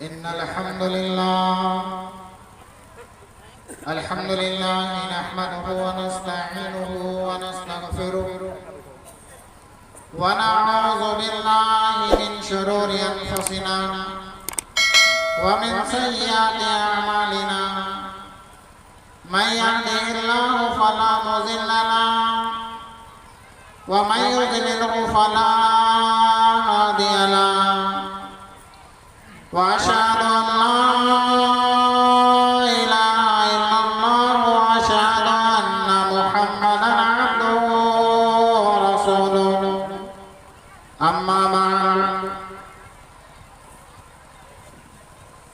इन्नल हम्दुलिल्लाह नहमदुहु व नस्तईनुहु व नस्तगफिरुहु व नऊज़ु बिल्लाहि मिन शुरूरि अनफुसिना व मिन सय्यिआति अअमालिना मन यहदिहिल्लाहु फला मुज़िल्ल लहु व मन युज़लिल्हु फला हादिय लहु व अशहदु अन ला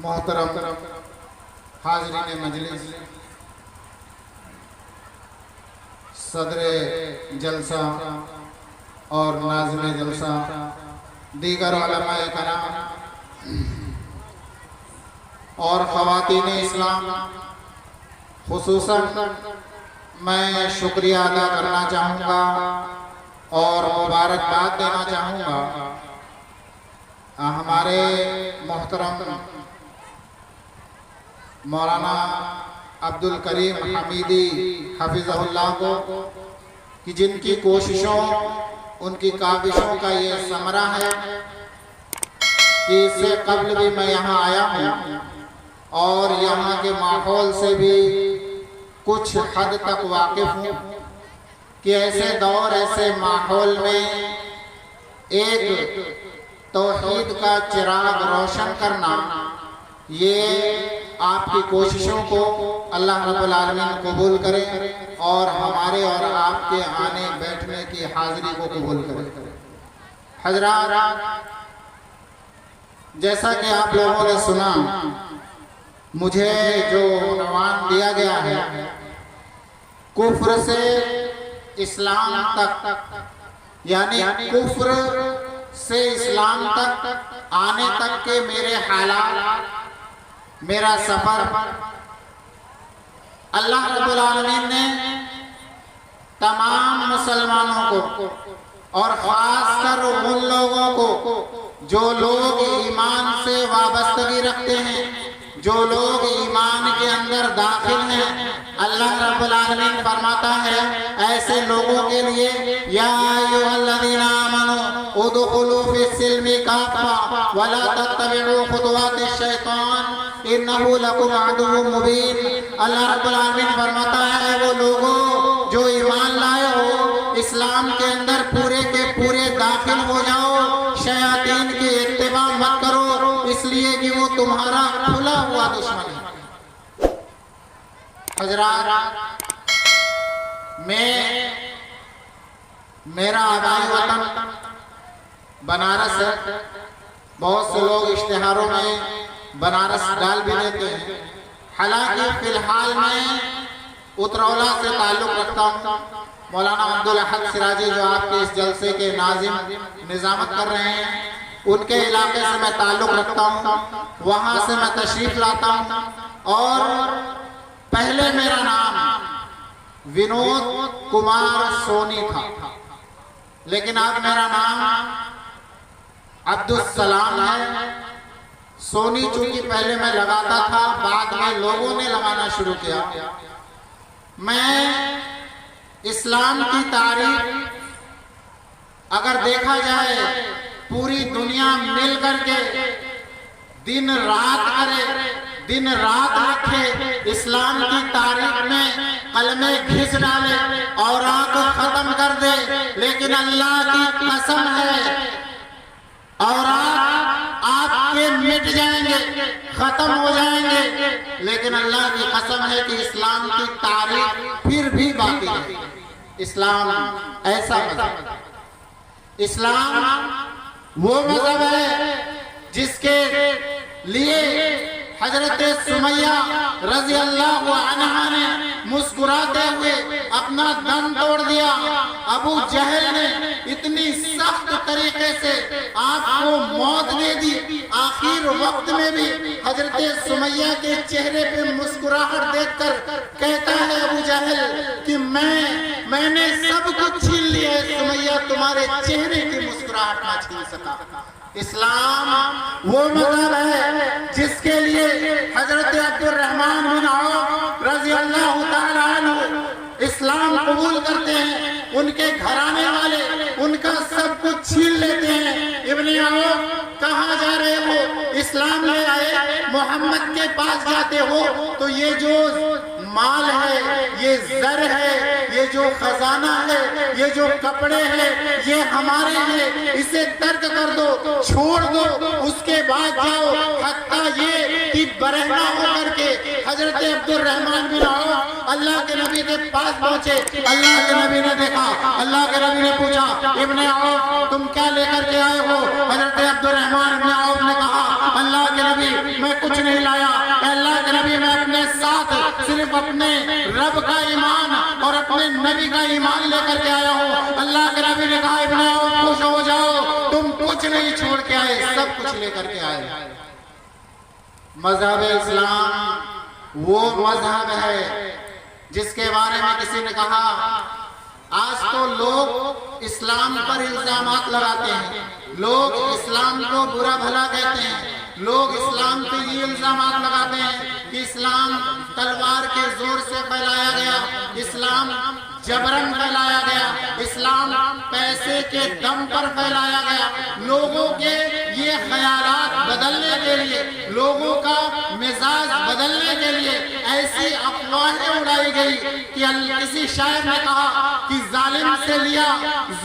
मोहतरम हाज़रीन मजलिस, सदरे जलसा और नाज़िम जलसा, दीगर उलमाए कराम और ख़वातीन इस्लाम, खुसूसन मैं शुक्रिया अदा करना चाहूँगा और मुबारकबाद देना चाहूँगा हमारे मोहतरम मौलाना अब्दुल करीम हमीदी हफिज़हुल्लाह को कि जिनकी कोशिशों उनकी काविशों का ये समरा है कि इससे कबल भी मैं यहाँ आया हूँ और यहाँ के माहौल से भी कुछ हद तक वाकिफ़ हूँ कि ऐसे दौर ऐसे माहौल में एक तौहीद का चिराग रोशन करना, ये आपकी कोशिशों को अल्लाह रब्बुल आलमीन कबूल करे और हमारे और आपके आने बैठने की हाज़िरी को कबूल करे। हज़रात, जैसा कि आप लोगों ने सुना, मुझे जो उन्वान दिया गया है कुफ्र से इस्लाम तक, यानी कुफ्र से इस्लाम तक आने तक के मेरे हालात, मेरा सफर, अल्लाह रब्बुल आलमीन ने तमाम मुसलमानों को और खासकर उन लोगों को जो लोग ईमान से वाबस्तगी रखते हैं, जो लोग ईमान के अंदर दाखिल हैं, अल्लाह रब्बुल आलमीन फरमाता है ऐसे लोगों के लिए या अय्युहल्लज़ीना आमनू उदखुलू फिस्सिल्मि काफ़ा वला तत्तबिउ खुतवातिश शैतान इन्नहु लकुम अदुव्वुम मुबीन। अल्लाह रब्बुल आलमीन फरमाता है वो लोगों जो ईमान लाए हो, इस्लाम के अंदर पूरे के पूरे दाखिल हो जाओ, शयातीन की इत्तिबा मत करो, इसलिए कि वो तुम्हारा खुला हुआ दुश्मन है। हज़रात, मेरा आबाई वतन बनारस है। बहुत से लोग इश्तिहारों में बनारस डाल भी देते हैं। हालांकि फिलहाल मैं उतरौला से ताल्लुक़ रखता हूँ। मौलाना अब्दुल अहद सिराजी जो आपके इस जलसे के नाज़िम निज़ामत कर रहे हैं, उनके इलाके से मैं ताल्लुक़ रखता हूँ। वहाँ से मैं तशरीफ़ लाता हूँ और पहले मेरा नाम विनोद कुमार सोनी था, लेकिन अब मेरा नाम अब्दुल सलाम है। सोनी चूंकि पहले मैं लगाता था, बाद में लोगों ने लगाना शुरू किया। मैं इस्लाम की तारीख अगर देखा जाए, पूरी दुनिया मिल करके दिन रात करे, दिन रात रखे, इस्लाम की तारीख में कलमे घिस डाले और आंख खत्म कर दे, लेकिन अल्लाह की कसम है और आपके मिट जाएंगे, खत्म हो जाएंगे, लेकिन अल्लाह की कसम है कि इस्लाम की तारीख फिर भी बाकी है। इस्लाम ऐसा मज़हब, इस्लाम वो मज़हब है जिसके लिए हजरत सुमैया रजी अल्लाह अन्हा ने मुस्कुराते हुए अपना दम तोड़ दिया। अबू जहल ने इतनी सख्त तरीके से आपको मौत दे दी। आखिर वक्त में भी हजरत सुमैया के चेहरे पे मुस्कुराहट देखकर कहता है अबू जहल कि मैंने सब कुछ छीन लिया है, सुमैया तुम्हारे चेहरे की मुस्कुराहट ना छीन सका। इस्लाम वो मजहब है जिसके लिए हजरत अब्दुर्रहमान बिन औफ रज़ी अल्लाह तआला अन्हु इस्लाम कबूल करते हैं। उनके घराने वाले उनका सब कुछ छीन लेते हैं। इब्ने औफ कहाँ जा रहे हो? इस्लाम ले आए, मोहम्मद के पास जाते हो तो ये जो माल है, ये जर है, ये जो खजाना है, ये जो कपड़े हैं, ये हमारे हैं, इसे तर्क कर दो, छोड़ दो, उसके बाद जाओ। हत्ता ये कि बरहना होकर के हजरत अब्दुर्रहमान बिन औफ अल्लाह के नबी के पास पहुंचे। अल्लाह के नबी ने देखा, अल्लाह के नबी ने पूछा इब्ने औफ तुम क्या लेकर के आए हो? हजरत अब्दुर्रहमान बिन औफ ने कहा अल्लाह के नबी मैं कुछ नहीं लाया। अल्लाह के नबी मैं अपने साथ सिर्फ अपने रब का ईमान और अपने नबी का ईमान लेकर के आया हूँ। अल्लाह के नबी ने कहा इब्ने औफ खुश हो जाओ, तुम कुछ नहीं छोड़ के आए, सब कुछ लेकर के आए। मजहब इस्लाम वो मजहब है जिसके बारे में किसी ने कहा आज तो लोग इस्लाम पर इल्जामात लगाते हैं, लोग इस्लाम को बुरा भला कहते हैं, लोग इस्लाम पे ये इल्जामात लगाते हैं कि इस्लाम तलवार के जोर से फैलाया गया, इस्लाम जबरन फैलाया गया, इस्लाम पैसे के दम पर फैलाया गया। लोगों के ये ख्यालात बदलने के लिए, लोगों का मिजाज बदलने के लिए ऐसी अफवाहें उड़ाई गई कि किसी शायर ने कहा कि जालिम से लिया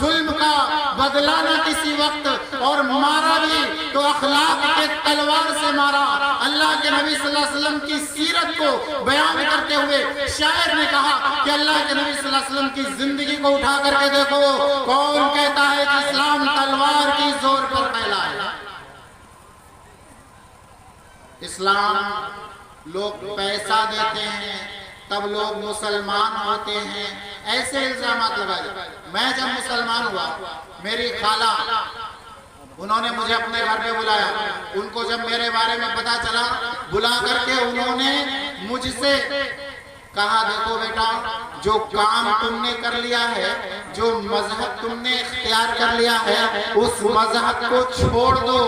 जुल्म का बदला न किसी वक्त और मारा भी तो अखलाक के तलवार से मारा। अल्लाह के नबी सल्लल्लाहु अलैहि वसल्लम की सीरत को बयान करते हुए शायर ने कहा कि अल्लाह के नबी सल्लल्लाहु अलैहि वसल्लम की जिंदगी को उठा करके देखो, कौन कहता है कि इस्लाम तलवार की जोर पर फैला है। इस्लाम लोग पैसा देते हैं तब लोग मुसलमान होते हैं, ऐसे इल्जामात लगाए। मैं जब मुसलमान हुआ, मेरी खाला उन्होंने मुझे अपने घर पे बुलाया। उनको जब मेरे बारे में पता चला, बुला करके उन्होंने मुझसे कहा देखो बेटा, जो काम तुमने कर लिया है, जो मजहब तुमने इख्तियार कर लिया है, उस मजहब को छोड़ दो,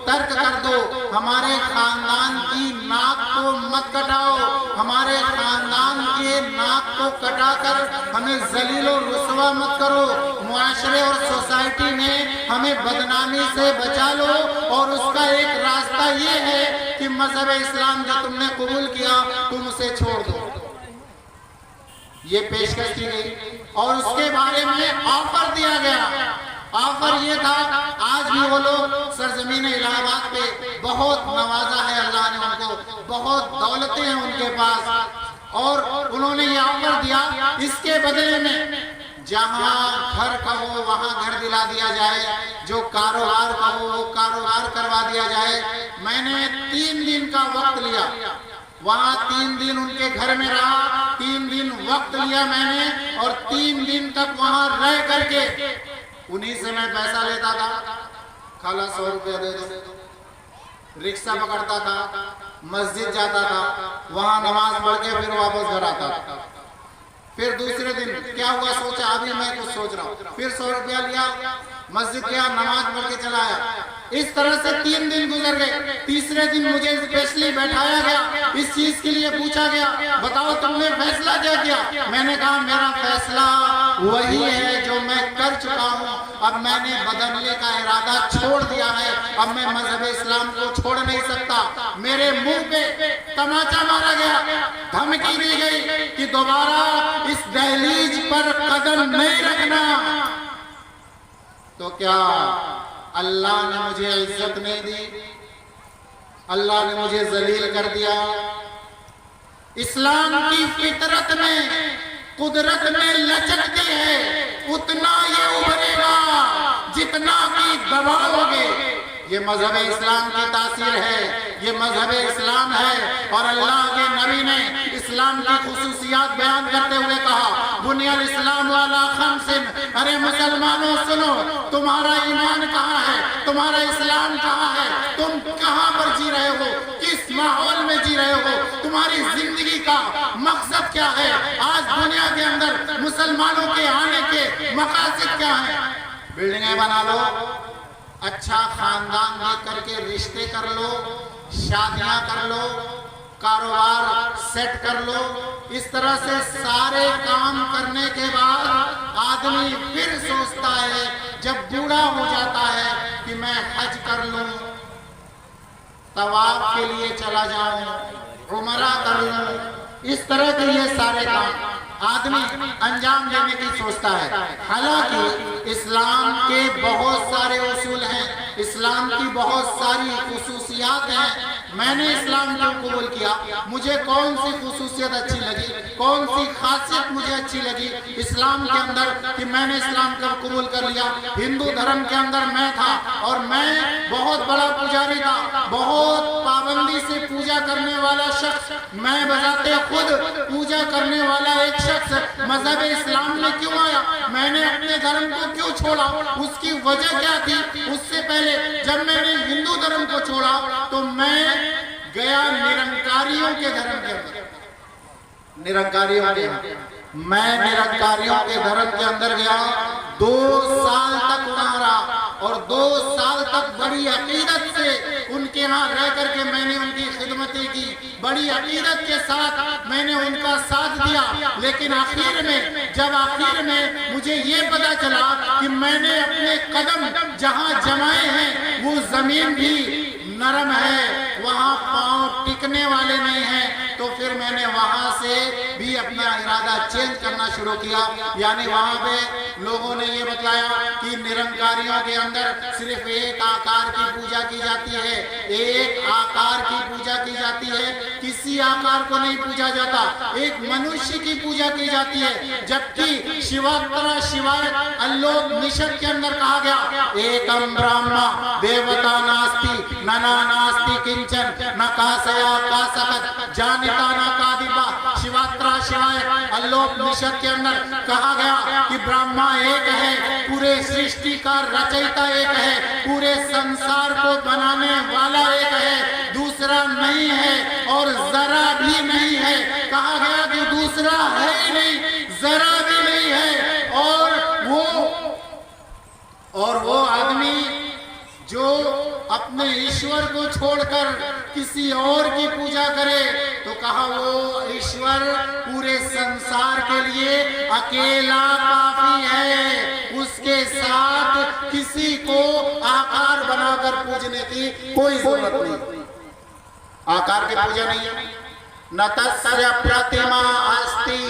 तर्क कर दो। हमारे खानदान की नाक को मत कटाओ, हमारे खानदान के नाक को कटाकर हमें जलील और रुसवा मत करो। मुआशरे और सोसाइटी में हमें बदनामी से बचा लो और उसका एक रास्ता ये है कि मजहब इस्लाम जो तुमने कबूल किया तुम उसे छोड़ दो। ये पेशकश की गई और उसके बारे में ऑफर दिया गया। ऑफर ये था, आज भी वो लोग सरजमीन इलाहाबाद पे बहुत नवाजा है अल्लाह ने उनको, बहुत दौलतें हैं उनके पास और उन्होंने ये ऑफर दिया इसके बदले में जहाँ घर कहो वहाँ घर दिला दिया जाए, जो कारोबार कहो वो कारोबार करवा दिया जाए। मैंने 3 दिन का वक्त लिया, वहाँ 3 दिन उनके घर में रहा, 3 दिन वक्त लिया मैंने और 3 दिन तक वहाँ रह करके उन्हीं से मैं पैसा लेता था। खाला 100 रुपया दे दो, रिक्शा पकड़ता था, मस्जिद जाता था, वहाँ नमाज पढ़ के फिर वापस घर आता था। फिर दूसरे दिन क्या हुआ सोचा, अभी मैं कुछ सोच रहा हूँ, फिर 100 रुपया लिया, मस्जिद गया, नमाज पढ़ के चला आया। इस तरह से 3 दिन गुजर गए। तीसरे दिन मुझे स्पेशली बैठाया गया, इस चीज के लिए पूछा गया बताओ तुमने फैसला क्या किया। मैंने कहा मेरा फैसला वही है जो मैं कर चुका हूँ, अब मैंने बदलने का इरादा छोड़ दिया है, अब मैं मजहब इस्लाम को छोड़ नहीं सकता। मेरे मुंह पे तमाचा मारा गया, धमकी दी गई कि दोबारा इस दहलीज पर कदम नहीं रखना। तो क्या अल्लाह ने मुझे इज्जत नहीं दी, अल्लाह ने मुझे जलील कर दिया। इस्लाम की फितरत में, कुदरत में लचकती है, उतना ये उभरेगा जितना कि दबाओगे। ये मजहब इस्लाम की तासीर है, ये मजहब इस्लाम है। और अल्लाह के नबी ने इस्लाम की खुसूसियात बयान करते हुए कहा, बुनियल इस्लाम वाला खमसिन, अरे मुसलमानों सुनो, तुम्हारा ईमान कहाँ है, तुम्हारा इस्लाम कहाँ है, तुम कहाँ पर जी रहे हो, किस माहौल में जी रहे हो, तुम्हारी जिंदगी का मकसद क्या है, आज दुनिया के अंदर मुसलमानों के आने के मकासद क्या है। बिल्डिंगें बना लो, अच्छा खानदान देख करके रिश्ते कर लो, शादियां कर लो, कारोबार सेट कर लो। इस तरह से सारे काम करने के बाद आदमी फिर सोचता है जब बूढ़ा हो जाता है कि मैं हज कर लूं, तवाफ के लिए चला जाऊं, उमरा कर लूं। इस तरह के ये सारे काम आदमी अंजाम देने की सोचता है। हालांकि इस्लाम के बहुत सारे उसूल हैं, इस्लाम की बहुत सारी खुसूसियात हैं। मैंने इस्लाम को कबूल किया, मुझे कौन सी खुसूसियत अच्छी लगी, कौन सी खासियत मुझे अच्छी लगी इस्लाम के अंदर कि मैंने इस्लाम को कबूल कर लिया। हिंदू धर्म के अंदर मैं था और मैं बहुत बड़ा पुजारी था, बहुत पाबंदी से पूजा करने वाला शख्स, मैं बजाते खुद पूजा करने वाला एक शख्स मजहब इस्लाम में क्यों आया, मैंने अपने धर्म को क्यों छोड़ा, उसकी वजह क्या थी। उससे पहले जब मैंने हिंदू धर्म को छोड़ा तो मैं गया निरंकारियों के धर्म के अंदर, निरंकारियों के, मैं निरंकारियों के धर्म के अंदर गया। 2 साल तक वहां रहा और 2 साल तक बड़ी अकीदत से उनके यहाँ रह करके मैंने उनकी खिदमतें की, बड़ी अकीदत के साथ मैंने उनका साथ दिया। लेकिन आखिर में जब आखिर में मुझे ये पता चला कि मैंने अपने कदम जहाँ जमाए हैं वो जमीन भी नरम है, वहाँ पांव टिकने वाले नहीं हैं, तो फिर मैंने वहां से भी अपना इरादा चेंज करना शुरू किया। यानी वहां पे लोगों ने ये बताया कि निरंकारियों के अंदर सिर्फ एक आकार की पूजा की जाती है, एक आकार की पूजा की जाती है, किसी आकार को नहीं पूजा जाता, एक मनुष्य की पूजा की जाती है। जबकि शिवात्रा शिवाय अल्लोक निषद के अंदर कहा गया, एकम ब्रह्मा देवता नास्ति नना नास्ति किंचन न कासया कासकत जानिता न कादिबा। शिवात्रा शिवाय अल्लोक निषद के अंदर कहा गया कि ब्रह्मा एक है, पूरे सृष्टि का रचयिता एक है, पूरे संसार को बनाने वाला एक है, दूसरा नहीं है और जरा भी नहीं है। कहा गया कि दूसरा है ही नहीं, जरा भी नहीं है। और वो आदमी जो अपने ईश्वर को छोड़कर किसी और की पूजा करे तो कहा वो ईश्वर पूरे संसार के लिए अकेला काफी है, उसके साथ किसी को आकार बनाकर पूजने की कोई जरूरत नहीं। आकार की पूजा नहीं है। नतस्य प्रतिमा अस्ति,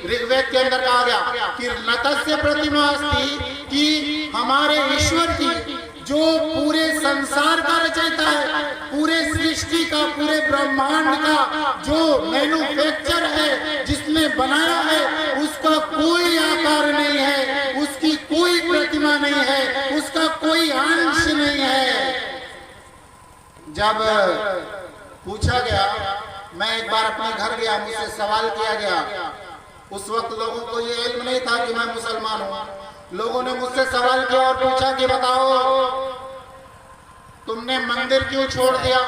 ऋग्वेद के अंदर कहा गया कि नतस्य प्रतिमा अस्ति, कि हमारे ईश्वर की जो पूरे संसार का रचयिता है, पूरे सृष्टि का, पूरे ब्रह्मांड का जो मैन्युफैक्चर है, जिसने बनाया है, उसका कोई आकार नहीं है, उसकी कोई प्रतिमा नहीं है, उसका कोई अंश नहीं है। जब पूछा गया, मैं एक बार अपने घर गया, मुझसे सवाल किया गया, उस वक्त लोगों को ये इल्म नहीं था कि मैं मुसलमान हूँ। लोगों ने मुझसे सवाल किया और पूछा कि बताओ तुमने मंदिर क्यों छोड़ दिया,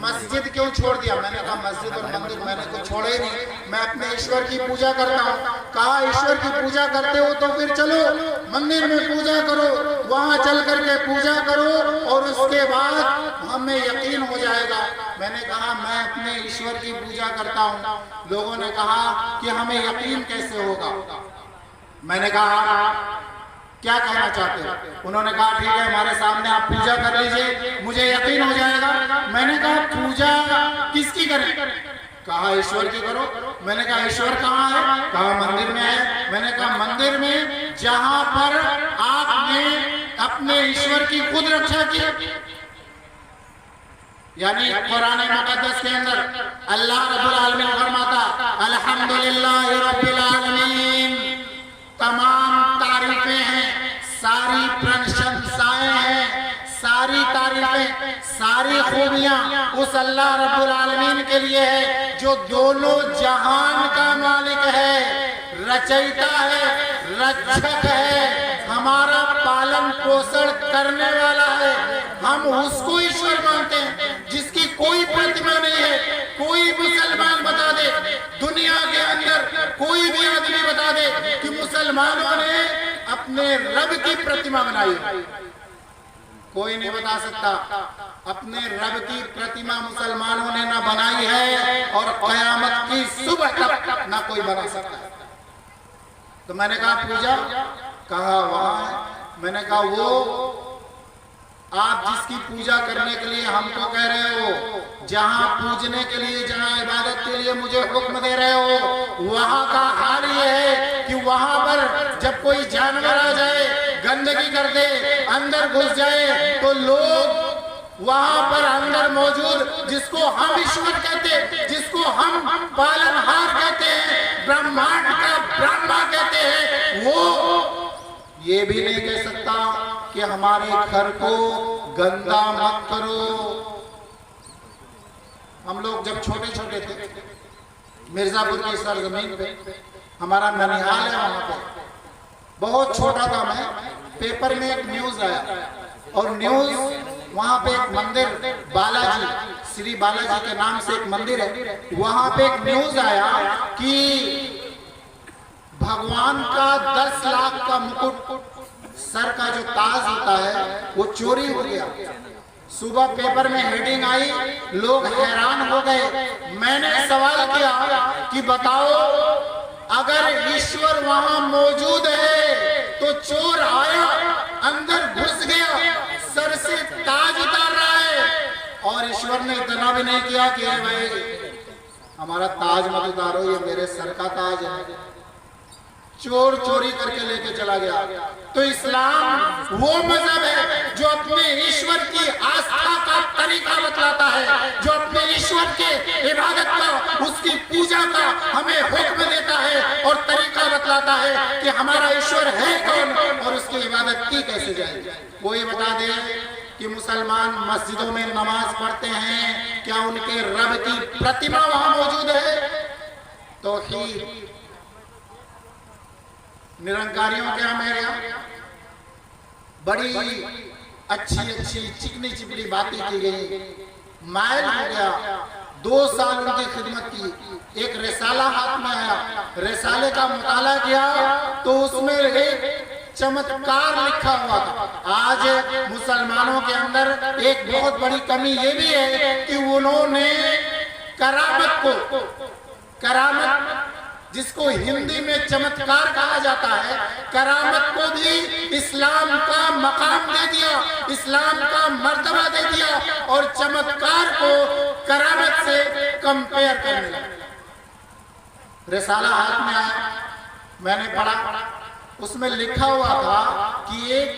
मस्जिद क्यों छोड़ दिया। मैंने कहा मस्जिद और मंदिर मैंने कुछ छोड़े ही नहीं, मैं अपने ईश्वर की पूजा करता हूँ। कहा ईश्वर की पूजा करते हो तो फिर चलो मंदिर में पूजा करो, वहां चल करके पूजा करो और उसके बाद हमें यकीन हो जाएगा। मैंने कहा मैं अपने ईश्वर की पूजा करता हूँ। लोगों ने कहा कि हमें यकीन कैसे होगा। मैंने कहा क्या कहना चाहते हो। उन्होंने कहा ठीक है हमारे सामने आप पूजा कर लीजिए, मुझे यकीन हो जाएगा। मैंने कहा पूजा किसकी करें। कहा ईश्वर की करो। मैंने कहा ईश्वर कहाँ है। कहा मंदिर में है। मैंने कहा मंदिर में जहां पर आपने अपने ईश्वर की खुद रक्षा की, यानी कुरान मुकद्दस के अंदर अल्लाह रब्बुल आलमीन फरमाता अल्हम्दुलिल्लाह रब्बिल आलमीन, तमाम तारीफें हैं, सारी प्रशंसाएं हैं, सारी तारीफें में सारी खूबियां उस अल्लाह रब्बुल आलमीन के लिए है जो दोनों जहान का मालिक है, रचयिता है, रक्षक है, हमारा पालन पोषण करने वाला है। हम उसको ईश्वर मानते हैं जिसकी कोई प्रतिमा नहीं है। कोई मुसलमान बता दे, दुनिया के अंदर कोई भी आदमी बता दे कि मुसलमानों ने अपने रब की प्रतिमा बनाई, कोई नहीं बता सकता। अपने रब की प्रतिमा मुसलमानों ने ना बनाई है और क़यामत की सुबह तक ना कोई बना सकता है। तो मैंने कहा पूजा कहा वहां है। मैंने कहा वो आप जिसकी पूजा करने के लिए हमको कह रहे हो, जहां पूजने के लिए, जहां इबादत के लिए मुझे हुक्म दे रहे हो, वहां का हाल ये है कि वहां पर जब कोई जानवर आ जाए, गंदगी कर दे, अंदर घुस जाए, तो लोग वहां पर अंदर मौजूद जिसको हम ईश्वर कहते, जिसको हम पालनहार कहते हैं, ब्रह्मांड का ब्रह्मा कहते हैं, वो ये भी नहीं कह सकता कि हमारे घर को गंदा मत करो। हम लोग जब छोटे छोटे थे, मिर्जापुर की सरजमीन पे हमारा ननिहाल है, वहां पे बहुत छोटा था मैं, पेपर में एक न्यूज आया और न्यूज वहां पे एक मंदिर बालाजी, श्री बालाजी के नाम से एक मंदिर है, वहां पे एक न्यूज आया कि भगवान का 10 लाख का मुकुट, सर का जो ताज होता है, वो चोरी हो गया। सुबह पेपर में हेडिंग आई, लोग हैरान हो गए। मैंने सवाल किया कि बताओ अगर ईश्वर वहां मौजूद है तो चोर आया, अंदर घुस गया, सर से ताज उतार रहा है और ईश्वर ने इतना भी नहीं किया कि भाई हमारा ताज मत उतारो, ये मेरे सर का ताज है। चोर चोरी करके लेके चला गया। तो इस्लाम वो मजहब है जो अपने ईश्वर की आस्था का तरीका बतलाता है, जो अपने ईश्वर के इबादत का, उसकी पूजा का हमें हुक्म देता है और तरीका बतलाता है कि हमारा ईश्वर है कौन और उसकी इबादत की कैसे जाए। कोई बता दे कि मुसलमान मस्जिदों में नमाज पढ़ते हैं, क्या उनके रब की प्रतिमा वहां मौजूद है? तौहीद निरंकारियों के यहाँ मेरे यहाँ बड़ी अच्छी अच्छी चिकनी चिकनी बातें की गई, मायल हो गया। 2 साल उनकी खिदमत की, एक रिसाला हाथ में आया, रिसाले का मुताला किया तो उसमें एक चमत्कार लिखा हुआ था। आज मुसलमानों के अंदर एक बहुत बड़ी कमी ये भी है कि उन्होंने करामत को, करामत जिसको हिंदी में चमत्कार कहा जाता है, करामत को भी इस्लाम का मकाम दे दिया, इस्लाम का मर्तबा दे दिया और चमत्कार को करामत से कंपेयर करने लगा। रिसाला हाथ में आया, मैंने पढ़ा, उसमें लिखा हुआ था कि एक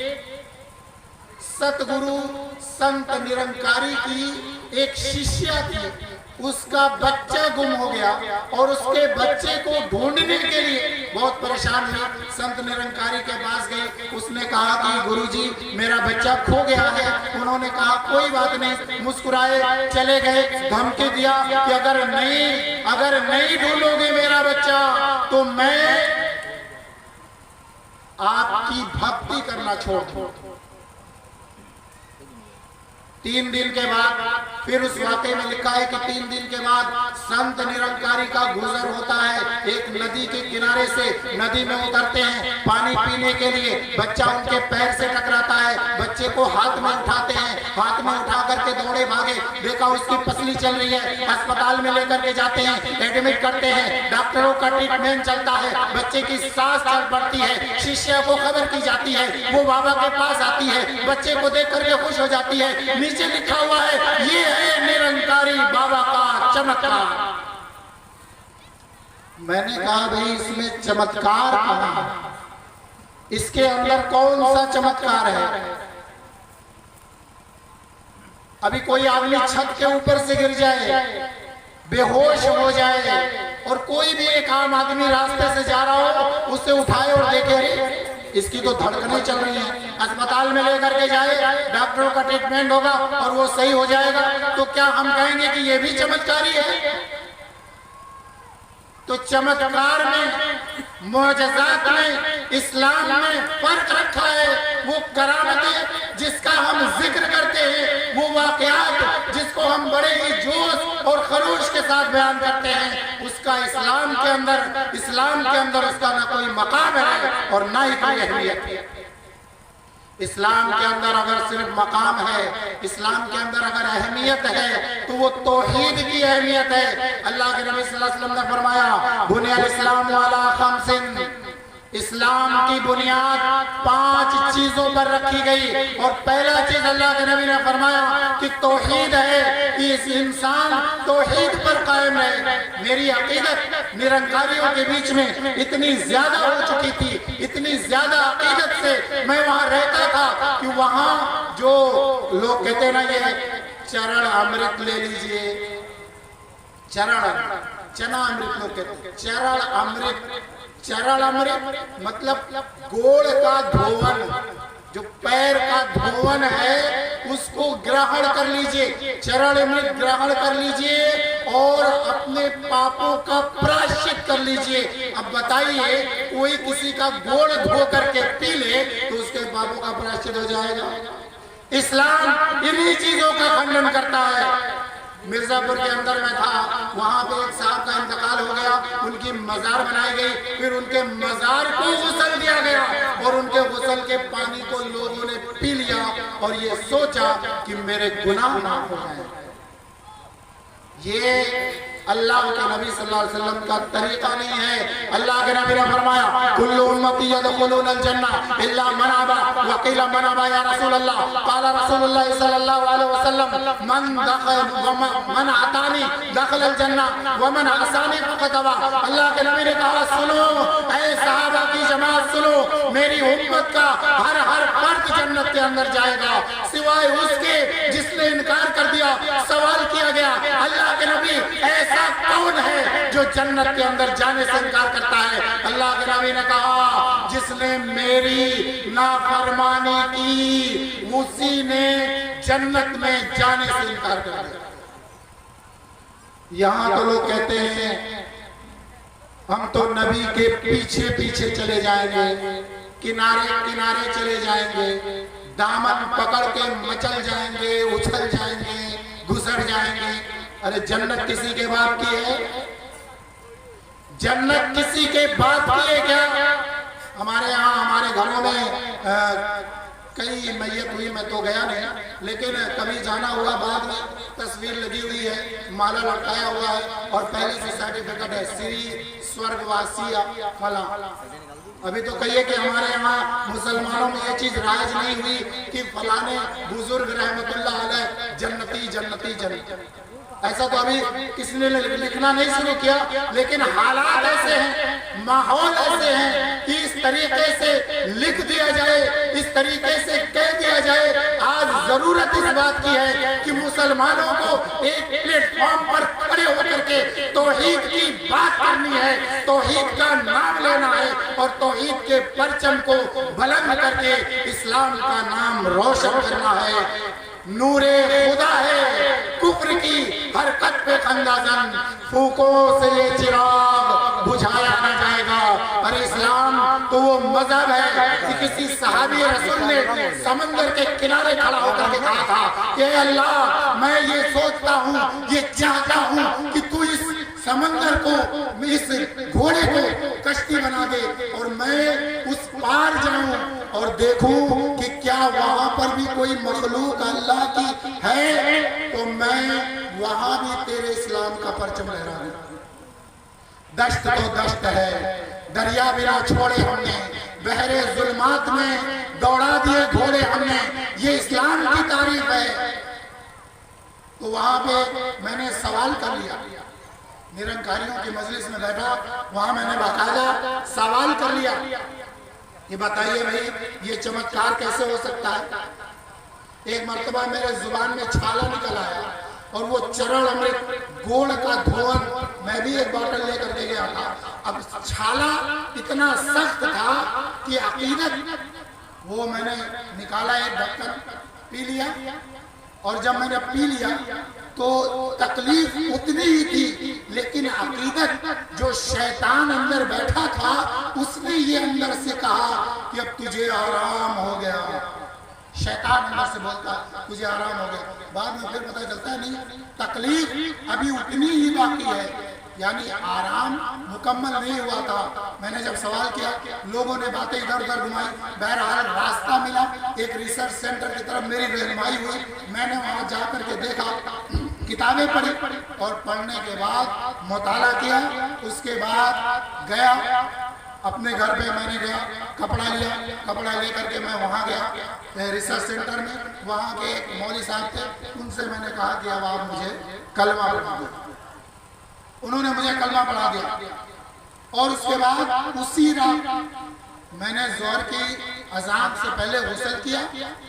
सतगुरु संत निरंकारी की एक शिष्या थी, उसका बच्चा गुम हो गया और उसके बच्चे को ढूंढने के लिए बहुत परेशान हुई। संत निरंकारी के पास गई, उसने कहा कि गुरुजी मेरा बच्चा खो गया है। उन्होंने कहा कोई बात नहीं, मुस्कुराए चले गए। धमकी दिया कि अगर नहीं ढूंढोगे मेरा बच्चा तो मैं आपकी भक्ति करना छोड़ दूं। 3 दिन के बाद फिर उस वाक़े में लिखा है कि 3 दिन के बाद संत निरंकारी का गुजर होता है। एक नदी के किनारे से नदी में उतरते हैं पानी पीने के लिए, बच्चा उनके पैर से टकराता है, बच्चे को हाथ में उठाते हैं, हाथ में उठा करके दौड़े भागे, देखा उसकी पसली चल रही है, अस्पताल में लेकर के जाते हैं, एडमिट करते हैं, डॉक्टरों का ट्रीटमेंट चलता है, बच्चे की सांस चल पड़ती है, शिष्य को खबर की जाती है, वो बाबा के पास आती है, बच्चे को देख करके खुश हो जाती है। नीचे लिखा हुआ है ये है निरंकारी बाबा का चमत्कार। मैंने कहा भाई इसमें चमत्कार कहां है? इसके अंदर कौन सा चमत्कार है? अभी कोई आदमी छत के ऊपर से गिर जाए, बेहोश हो जाए और कोई भी एक आम आदमी रास्ते से जा रहा हो, उसे उठाए और देखे इसकी तो धड़कनें चल रही हैं, अस्पताल में लेकर के जाए, डॉक्टरों का ट्रीटमेंट होगा और वो सही हो जाएगा, तो क्या हम कहेंगे कि ये भी चमत्कारी है? तो चमत्कार में, मुअजिज़ात में, इस्लाम में फर्क रखा है। वो करामतें जिसका हम जिक्र करते हैं, वो वाक़यात जिसको हम बड़े ही जोश और खरोश के साथ बयान करते हैं, उसका इस्लाम के अंदर उसका ना कोई मकाम है और ना ही कोई अहमियत है। इस्लाम के अंदर अगर सिर्फ मकाम है, इस्लाम के अंदर अगर अहमियत है, तो वो तौहीद की अहमियत है। अल्लाह के नबी सल्लल्लाहु अलैहि वसल्लम ने फरमाया, बुनियल इस्लाम वाला खमसिन, इस्लाम की बुनियाद 5 चीजों पर रखी गई। और पहला चीज अल्लाह के नबी ने फरमाया कि तौहीद है, कि इस इंसान तौहीद पर कायम रहे। मेरी अकीदत निरंकारियों के बीच में इतनी ज्यादा हो चुकी थी, इतनी ज्यादा अकीदत से मैं वहां रहता था कि वहां जो लोग कहते ना, ये चरण अमृत ले लीजिए, चना अमृत लोग कहते, चरण अमृत मतलब गोड़ का धोवन, जो पैर का धोवन है उसको ग्रहण कर लीजिए, चरण अमृत ग्रहण कर लीजिए और अपने पापों का प्रायश्चित कर लीजिए। अब बताइए, कोई किसी का गोड़ धो करके पी ले तो उसके पापों का प्रायश्चित हो जाएगा? इस्लाम इन्हीं चीजों का खंडन करता है। मिर्जापुर के अंदर में था, वहां पे एक साहब का इंतकाल हो गया, उनकी मजार बनाई गई, फिर उनके मजार को गुस्ल दिया गया और उनके गुस्ल के पानी को लोगों ने पी लिया और ये सोचा कि मेरे गुनाह माफ हो जाए। ये अल्लाह के नबी सल्लल्लाहु अलैहि वसल्लम का तरीका नहीं है। अल्लाह के नबी ने फरमाया, कुल्लु उम्मती यदखुलूनल जन्नह इल्ला मन अबा, व क़ीला मन अबा या रसूल अल्लाह, क़ाला रसूलुल्लाह सल्लल्लाहु अलैहि वसल्लम मन अतानी दखलल जन्नह व मन असानी फ़क़द अबा। अल्लाह के नबी ने कहा, सुनो ऐ सहाबा की जमात, सुनो, मेरी उम्मत का हर फर्द जन्नत के अंदर जाएगा सिवाय उसके जिसने इनकार कर दिया। सवाल किया गया, अल्लाह के नबी ऐसा कौन है जो जन्नत के अंदर जाने से इनकार करता है? अल्लाह के नबी ने कहा, जिसने मेरी नाफरमानी की उसी ने जन्नत में जाने से इनकार कर दिया। यहां तो लोग कहते हैं हम तो नबी के पीछे पीछे चले जाएंगे, किनारे किनारे चले जाएंगे, दामन पकड़ के मचल जाएंगे, उछल जाएंगे, घुसर जाएंगे। अरे जन्नत किसी के बाप की है? जन्नत किसी के बाप की है क्या? हमारे यहाँ हमारे घरों में कई मैयत हुई, मैं तो गया नहीं, लेकिन कभी जाना हुआ, बाद में तस्वीर लगी हुई है, माला लटकाया हुआ है और पहले से सर्टिफिकेट है, श्री स्वर्गवासी फला। अभी तो कहिए कि हमारे यहाँ मुसलमानों में ये चीज राज नहीं हुई कि फलाने बुजुर्ग रहमतुल्लाह अलैह जन्नती जन्नती जन्नती, ऐसा तो अभी किसी ने लिखना नहीं शुरू किया। लेकिन हालात ऐसे हैं, माहौल ऐसे हैं कि इस तरीके से लिख दिया जाए, इस तरीके से कह दिया जाए। आज जरूरत इस बात की है कि मुसलमानों को एक प्लेटफॉर्म पर खड़े होकर के तौहीद की बात करनी है, तौहीद का नाम लेना है और तौहीद के परचम को बुलंद करके इस्लाम का नाम रोशन करना है। नूरे खुदा है, कुफ्र की हरकत पे खंदाजन, फूकों से ये चिराग बुझाया न जाएगा। अरे इस्लाम तो वो मजहब है कि किसी सहाबी रसूल ने समंदर के किनारे खड़ा होकर के कहा था कि अल्लाह, मैं ये सोचता हूँ, ये चाहता हूँ कि तू इस समंदर को, इस घोड़े को कश्ती बना दे और मैं उस पार जाऊं और देखूं कि क्या वहां पर भी कोई मखलूक अल्लाह की है, तो मैं वहां भी तेरे इस्लाम का परचम लहरा दूं। दश्त तो दश्त है, दरिया बिना छोड़े हमने, बहरे जुल्मात में दौड़ा दिए घोड़े हमने, ये इस्लाम की तारीफ है। तो वहां पे मैंने सवाल कर लिया, निरंकारियों की मजलिस में बैठा, वहां मैंने बाकायदा सवाल कर लिया, ये बताइए भाई, ये चमत्कार कैसे हो सकता है? एक मर्तबा मेरे जुबान में छाला निकल आया और वो चरण अमृत, गोड़ का धोवन मैं भी एक बोतल लेकर के गया था। अब छाला इतना सख्त था कि अकीदत, वो मैंने निकाला, एक ढक्कन पी लिया, और जब मैंने पी लिया तो तकलीफ उतनी ही थी, लेकिन अकीदत जो शैतान अंदर बैठा था उसने ये अंदर से कहा कि अब तुझे आराम हो गया। शैतान अंदर से बोलता तुझे आराम हो गया, बाद में फिर पता चलता है नहीं, तकलीफ अभी उतनी ही बाकी है, यानी आराम मुकम्मल नहीं हुआ था। मैंने जब सवाल किया, लोगों ने बातें इधर उधर घुमाई, बहरहाल रास्ता मिला, एक रिसर्च सेंटर की तरफ मेरी रहनुमाई हुई। मैंने वहां जाकर के देखा, किताबें पढ़ी, और पढ़ने के बाद मुताला किया। उसके बाद गया अपने घर पे, मैंने गया कपड़ा लिया, कपड़ा लेकर के मैं वहाँ गया रिसर्च सेंटर में। वहाँ के एक मौलवी साहब थे, उनसे मैंने कहा कि अब आप मुझे कलमा पढ़ा दो। उन्होंने मुझे कलमा पढ़ा दिया, और उसके बाद उसी रात मैंने जोहर की अजान से पहले गुस्ल किया,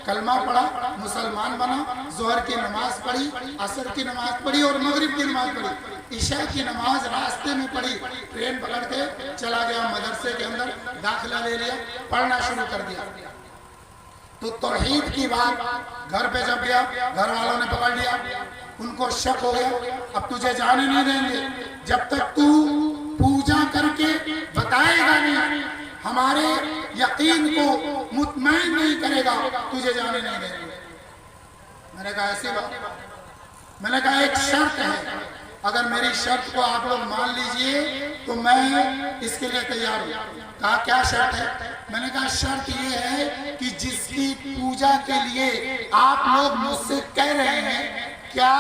कलमा पढ़ा, मुसलमान बना, जोहर की नमाज पढ़ी, असर की नमाज पढ़ी और मगरिब की नमाज पढ़ी। ईशा की नमाज रास्ते में पढ़ी, ट्रेन पकड़ के चला गया मदरसे के अंदर, दाखिला ले लिया, पढ़ना शुरू कर दिया। तो तौहीद की बात घर पे जब गया, घर वालों ने पकड़ लिया, उनको शक हो गया, अब तुझे जाने नहीं देंगे जब तक तू पूजा करके बताएगा नहीं, हमारे यकीन को मुतमईन नहीं करेगा, तुझे जाने नहीं देंगे। मैंने कहा ऐसी बात? मैंने कहा एक शर्त है, अगर मेरी शर्त को आप लोग मान लीजिए तो मैं इसके लिए तैयार हूँ। कहा क्या शर्त है? मैंने कहा शर्त ये है कि जिसकी पूजा के लिए आप लोग मुझसे कह रहे हैं, क्या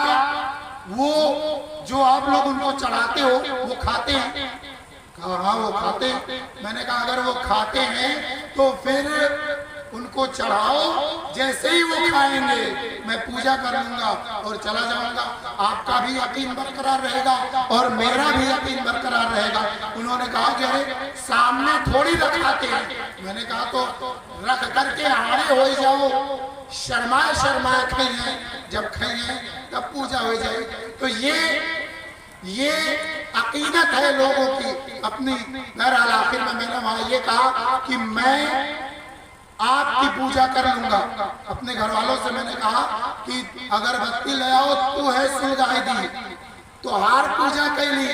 वो जो आप लोग उनको चढ़ाते हो वो खाते हैं? कहा हाँ वो खाते हैं। मैंने कहा अगर वो खाते हैं तो फिर उनको चढ़ाओ, जैसे ही वो खाएंगे मैं पूजा कर लूंगा और चला जाऊंगा, आपका भी यकीन बरकरार रहेगा और मेरा भी यकीन बरकरार रहेगा। उन्होंने कहा कि अरे सामने थोड़ी रखाते हैं। मैंने कहा तो रख करके आड़े हो जाओ, शर्माए शर्माए खाइए, जब खाइए तब पूजा हो जाए। तो ये अकीदत है लोगों की अपनी। बहरहाल आखिर में मैंने वहां ये कहा कि मैं आपकी पूजा कर लूंगा। अपने घर वालों से मैंने कहा कि अगरबत्ती ले आओ, तू है सुलगाई दी, तो हार पूजा कैली,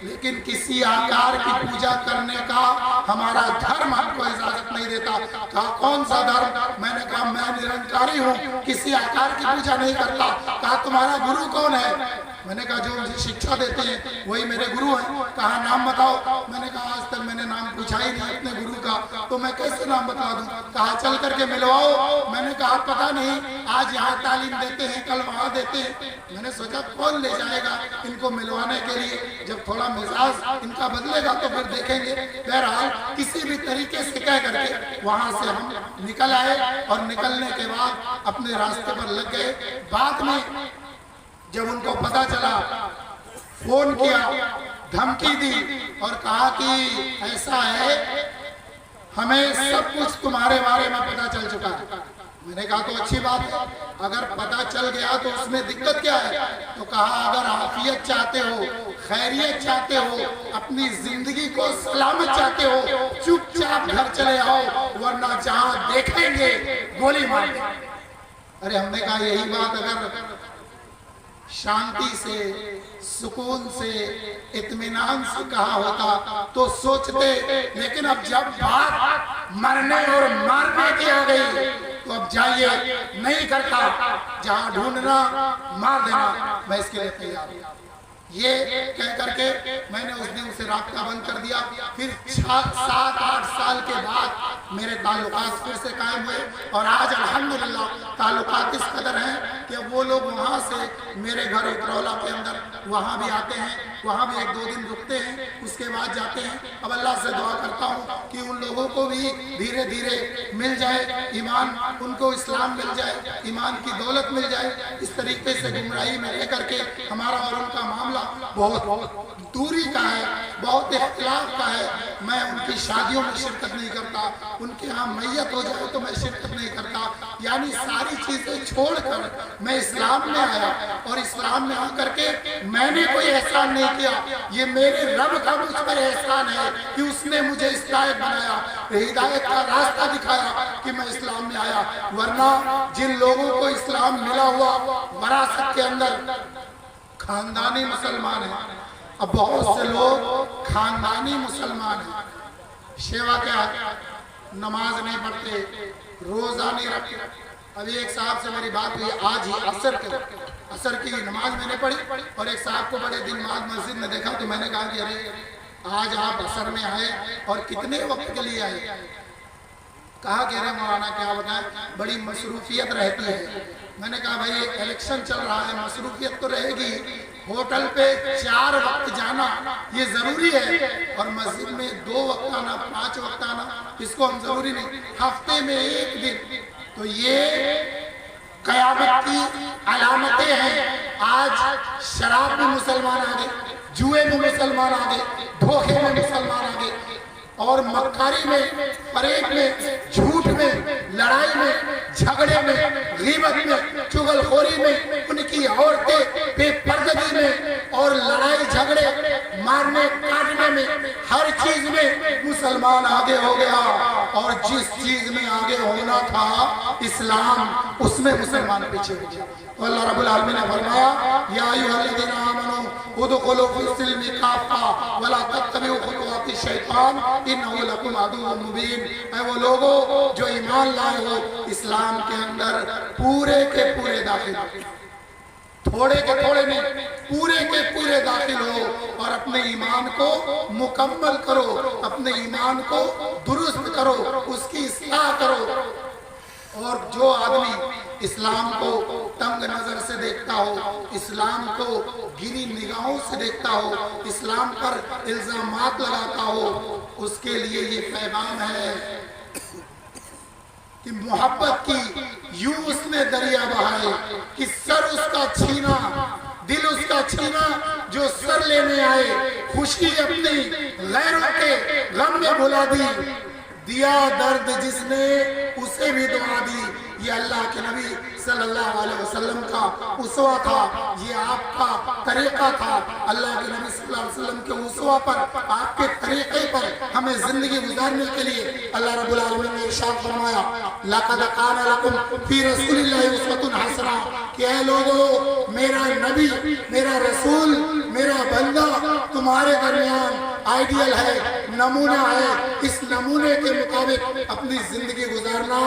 लेकिन किसी आकार की पूजा करने का हमारा धर्म हमको इजाजत नहीं देता। कहा कौन सा धर्म? मैंने कहा मैं निरंकारी हूँ, किसी आकार की पूजा नहीं करता। कहा तुम्हारा गुरु कौन है? मैंने कहा जो मुझे शिक्षा देते हैं वही मेरे गुरु हैं। कहा नाम बताओ। मैंने कहा आज तक मैंने नाम पूछा ही नहीं अपने गुरु का, तो मैं कैसे नाम बता दूं? कहा चल करके मिलवाओ। मैंने कहा पता नहीं, आज यहाँ तालीम देते हैं, कल वहाँ देते हैं। मैंने सोचा कौन ले जाएगा इनको मिलवाने के लिए, जब थोड़ा मिजाज इनका बदलेगा तो फिर देखेंगे। बहरहाल किसी भी तरीके से कह करके वहाँ से हम निकल आए, और निकलने के बाद अपने रास्ते पर लग गए। बाद में जब उनको पता चला, फोन किया, धमकी दी और कहा कि ऐसा है, हमें सब कुछ तुम्हारे बारे में पता चल चुका है। मैंने कहा तो अच्छी बात है, अगर पता चल गया तो उसमें दिक्कत क्या है? तो कहा अगर आफियत चाहते हो, खैरियत चाहते हो, अपनी जिंदगी को सलामत चाहते हो, चुपचाप घर चले आओ, वरना जहां देखेंगे गोली मार देंगे। अरे हमने कहा यही बात अगर शांति से, सुकून से, इत्मीनान से कहा होता तो सोचते, लेकिन अब जब बात मरने और मारने की आ गई तो अब जाइए, नहीं करता, जहां ढूंढना मार देना, मैं इसके लिए तैयार हूं। ये कह करके मैंने उस दिन से राब्ता बंद कर दिया। फिर 7-8 साल के बाद मेरे ताल्लुकात फिर से कायम हुए, और आज अल्हम्दुलिल्लाह ताल्लुकात इस कदर हैं कि वो लोग वहाँ से मेरे घर उतरौला के अंदर वहाँ भी आते हैं, वहाँ भी 1-2 दिन रुकते हैं, उसके बाद जाते हैं। अब अल्लाह से दुआ करता हूँ कि उन लोगों को भी धीरे धीरे मिल जाए ईमान, उनको इस्लाम मिल जाए, ईमान की दौलत मिल जाए। इस तरीके से गुमराही में रह करके हमारा और उनका मामला बहुत दूरी का है, बहुत इख्तिलाफ का है। मैं उनकी शादियों में शिरकत नहीं करता, उनके यहाँ मैयत हो जाए तो मैं शिरकत नहीं करता, यानी सारी चीजें छोड़कर मैं इस्लाम में आया और इस्लाम में आकर के मैंने कोई एहसान नहीं किया, ये मेरे रब का मुझ पर एहसान है कि उसने मुझे इस लायक बनाया, हिदायत का रास्ता दिखाया कि मैं इस्लाम में आया। वरना जिन लोगों को इस्लाम मिला हुआ विरासत के अंदर खानदानी मुसलमान है, अब बहुत से लोग खानदानी मुसलमान हैं, सेवा क्या है, नमाज नहीं पढ़ते, रोजा नहीं रखते। अभी एक साहब से मेरी बात हुई आज ही, असर की नमाज मैंने पढ़ी और एक साहब को बड़े दिन बाद मस्जिद में देखा तो मैंने कहा कि अरे आज आप असर में आए और कितने वक्त के लिए आए? कहा कि अरे मौलाना क्या बताएं, बड़ी मसरूफियत रहती है। मैंने कहा भाई इलेक्शन चल रहा है, मसरूफियत तो रहेगी, होटल पे 4 वक्त जाना ये जरूरी है और मस्जिद में 2 वक्त आना, 5 वक्त आना इसको हम जरूरी नहीं, हफ्ते में 1 दिन। तो ये कयामत की अलामतें हैं। आज शराब में मुसलमान आ गए, जुए में मुसलमान आ गए, धोखे में मुसलमान आ गए और मक्कारी में, फरेब में, झूठ में, लड़ाई में, झगड़े में, गीबत में, चुगलखोरी में, उनकी औरतें बेपर्दगी में और लड़ाई झगड़े मारने काटने में, हर चीज में मुसलमान आगे हो गया। और जिस चीज में आगे होना था इस्लाम, उसमें मुसलमान पीछे हो गया। तो अल्लाह रब्बुल आलमीन ने फरमाया या अय्युहल्लज़ीना आमनू उदखुलू फ़िस्सिल्मि काफ़ा वला तत्तबिउ खुतुवाति शैतान इन्नहु लकुम अदुव्वुम मुबीन। ऐ वो लोगों जो ईमान लाए हो, इस्लाम के अंदर पूरे के पूरे दाखिल हो, थोड़े के थोड़े नहीं, पूरे के पूरे दाखिल हो और अपने ईमान को मुकम्मल करो, अपने ईमान को दुरुस्त करो, उसकी इस्लाह करो। और जो आदमी इस्लाम को तंग नजर से देखता हो, इस्लाम को गिरी निगाहों से देखता हो, इस्लाम पर इल्जामात लगाता हो, उसके लिए ये पैगाम है कि मोहब्बत की यूं उसने दरिया बहाए कि सर उसका छीना, दिल उसका छीना जो सर लेने आए, खुशी अपनी गैरों के गम में भुला दी, दिया दर्द जिसने उसे भी दुआ दी। ये अल्लाह के नबी सल्लल्लाहु अलैहि वसल्लम का उसवा था, ये आपका तरीका था। अल्लाह के नबी सल्लल्लाहु अलैहि वसल्लम के उसवा पर, आपके तरीके पर हमें जिंदगी गुजारने के लिए अल्लाह रब्बुल आलमीन ने इरशाद फरमाया लक़द कान लकुम फी रसूलिल्लाहि उस्वतुन हसना, कि ऐ लोगों मेरा नबी, मेरा रसूल, मेरा बंदा तुम्हारे दरमियान आइडियल है, नमूना है। इस नमूने के मुताबिक अपनी जिंदगी गुजारना,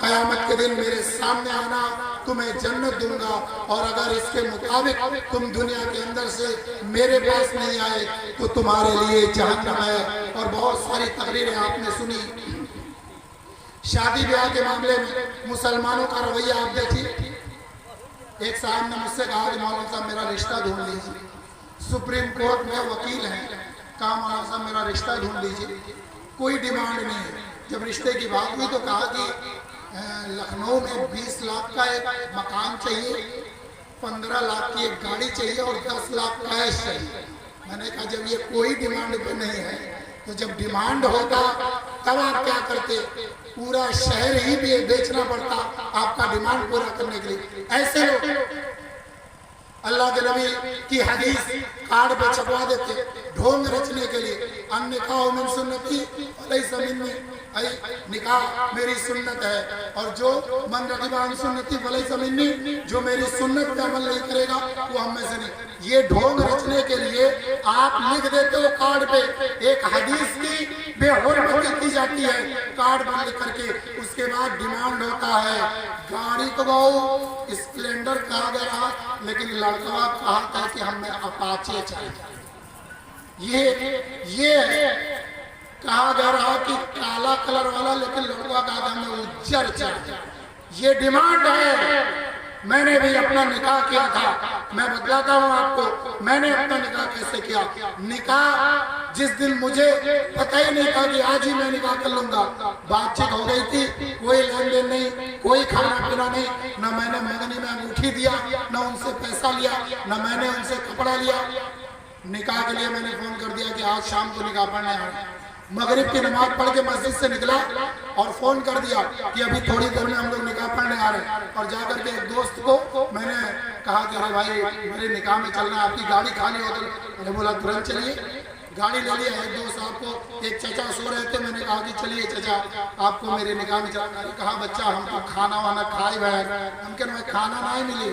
कयामत के दिन मेरे सामने आना, तुम्हें जन्नत दूंगा। और अगर इसके मुताबिक तुम दुनिया के अंदर से मेरे पास नहीं आए तो तुम्हारे लिए जहन्नम है। और बहुत सारी तकरीरें आपने सुनी शादी ब्याह के मामले में मुसलमानों का रवैया आप देखिए। एक साहब ने मुझसे कहा कि मौलाना साहब मेरा रिश्ता ढूंढ लीजिए, सुप्रीम कोर्ट में वकील हैं, कहा मौलाना साहब मेरा रिश्ता ढूंढ लीजिए, कोई डिमांड नहीं है। जब रिश्ते की बात हुई तो कहा कि लखनऊ में 20 लाख का एक मकान चाहिए, 15 लाख की एक गाड़ी चाहिए और 10 लाख कैश चाहिए। मैंने कहा जब ये कोई डिमांड पे नहीं है तो जब डिमांड होता तब आप क्या करते, पूरा शहर ही भी बेचना पड़ता आपका डिमांड पूरा करने के लिए। ऐसे लोग अल्लाह के नबी की हदीस कार्ड पे छपवा देते ढोंग रचने के लिए, अन्निकाह मिन सुन्नती वलैसा मिन्नी, निकाह मेरी सुन्नत है और जो मन रग़िबा अन सुन्नती वलैसा मिन्नी, जो मेरी सुन्नत पे अमल नहीं करेगा वो हम में से नहीं। ये ढोंग रचने के लिए आप लिख देते हो कार्ड पे, एक हदीस की बेहुरमती की जाती है कार्ड पर लिख करके, उसके बाद डिमांड होता है गाड़ी तो बहु स्प्लेंडर कहा गया, लेकिन लड़का कहा था कि हमें अपाचे चाहिए। ये कहा जा रहा कि काला कलर वाला, लेकिन लड़का कहा था हमें उज्जर चाहिए। ये डिमांड है। मैंने भी अपना निकाह किया था, मैं बतलाता हूँ आपको मैंने अपना निकाह कैसे किया। निकाह जिस दिन मुझे पता ही नहीं था कि आज ही मैं निकाह कर लूंगा, बातचीत हो गई थी, कोई लेन देन नहीं, कोई खाना पीना नहीं, न मैंने मंगनी में अंगूठी दिया, न उनसे पैसा लिया, न मैंने उनसे कपड़ा लिया। निकाह के लिए मैंने फोन कर दिया कि आज शाम को निकाह पढ़ने आए। मगरिब की नमाज पढ़ के मस्जिद से निकला और फोन कर दिया कि अभी थोड़ी देर में हम लोग निकाह पढ़ने आ रहे हैं। और जाकर के एक दोस्त को मैंने कहा कि अरे भाई मेरे निकाह में चलना है, आपकी गाड़ी खाली हो गई। मैंने बोला तुरंत चलिए, गाड़ी ले लिया। एक दोस्त आपको एक चचा सो रहे थे, मैंने कहा कि चलिए चचा आपको मेरे निकाह में चलना है। कहा बच्चा हमको खाना वाना खाए बैग, हम कह खाना नहीं मिली,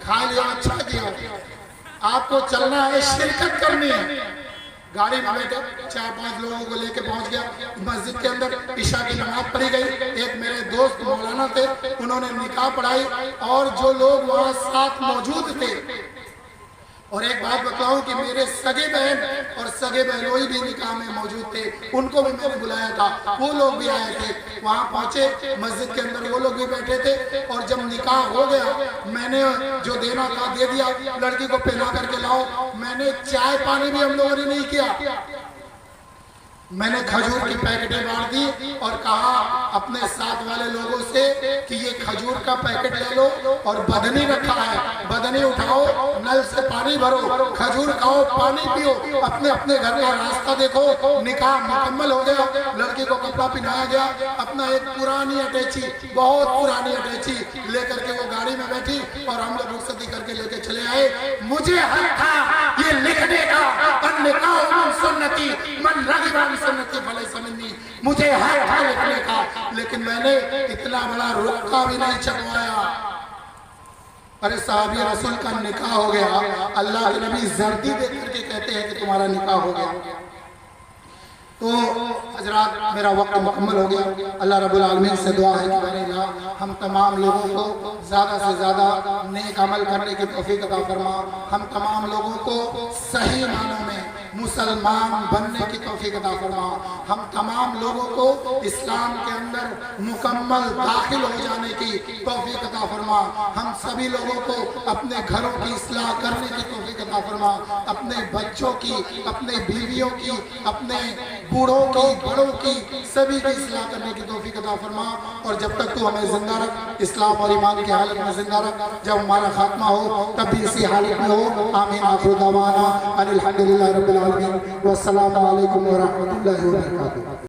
खा लिया अच्छा किया, आपको चलना है, शिरकत करनी है। गाड़ी में बैठे 4-5 लोगों को लेके पहुंच गया मस्जिद के अंदर। ईशा की नमाज पढ़ी गई। एक मेरे दोस्त मौलाना थे, उन्होंने निकाह पढ़ाई और जो लोग वहां साथ मौजूद थे। और एक बात बताऊं कि मेरे सगे बहन और सगे बहनोई भी निकाह में मौजूद थे, उनको भी मैंने बुलाया था, वो लोग भी आए थे। वहां पहुंचे मस्जिद के अंदर, वो लोग भी बैठे थे। और जब निकाह हो गया मैंने जो देना था दे दिया, लड़की को पहना करके लाओ। मैंने चाय पानी भी हम लोगों ने नहीं किया, मैंने खजूर की पैकेटें बांट दी और कहा अपने साथ वाले लोगों से कि ये खजूर का पैकेट ले लो और बदनी रखा है, बदनी उठाओ, नल से पानी भरो, खजूर खाओ, पानी पियो, अपने अपने घर का रास्ता देखो। निकाह मुकम्मल हो गया, लड़की को कपड़ा पहनाया गया। अपना एक पुरानी अटैची, बहुत पुरानी अटैची लेकर के वो गाड़ी में बैठी और हम लोग रुखसती करके लेके चले आए। मुझे हक था ये लिखने का, सुन्नती मन रग़िब सुन्नती फलैसा मिन्नी, मुझे हक था लिखने का, लेकिन मैंने इतना बड़ा रुक्का भी नहीं छपवाया। अरे साहबी रसूल का निकाह हो गया, अल्लाह के नबी जर्दी देख करके कहते हैं कि तुम्हारा निकाह हो गया। तो हजरात मेरा वक्त मुकम्मल हो गया। अल्लाह रब्बुल आलमीन से दुआ है कि अल्लाह हम तमाम लोगों को ज़्यादा से ज़्यादा नेक अमल करने की तौफीक अता फरमा, हम तमाम लोगों को सही मानों में मुसलमान बनने की तौफीक अता फरमा, हम तमाम लोगों को इस्लाम के अंदर मुकम्मल दाखिल हो जाने की तौफीक अता फरमा, हम सभी लोगों को अपने घरों की इस्लाह करने की तौफीक अता फरमा, अपने बच्चों की, अपने बीवियों की, अपने बूढ़ों की, बड़ों की, सभी की इस्लाह करने की तौफीक अता फरमा। और जब तक तू हमें जिंदा रख, इस्लाम और ईमान की हालत में जिंदा रख, जब हमारा खात्मा हो तब भी इसी हालत में हो। आमीन। आखिर दवाना अनिल हम्दुलिल्लाहि रब्बिल आलमीन। वस्सलामु अलैकुम व रहमतुल्लाहि व बरकातुहू।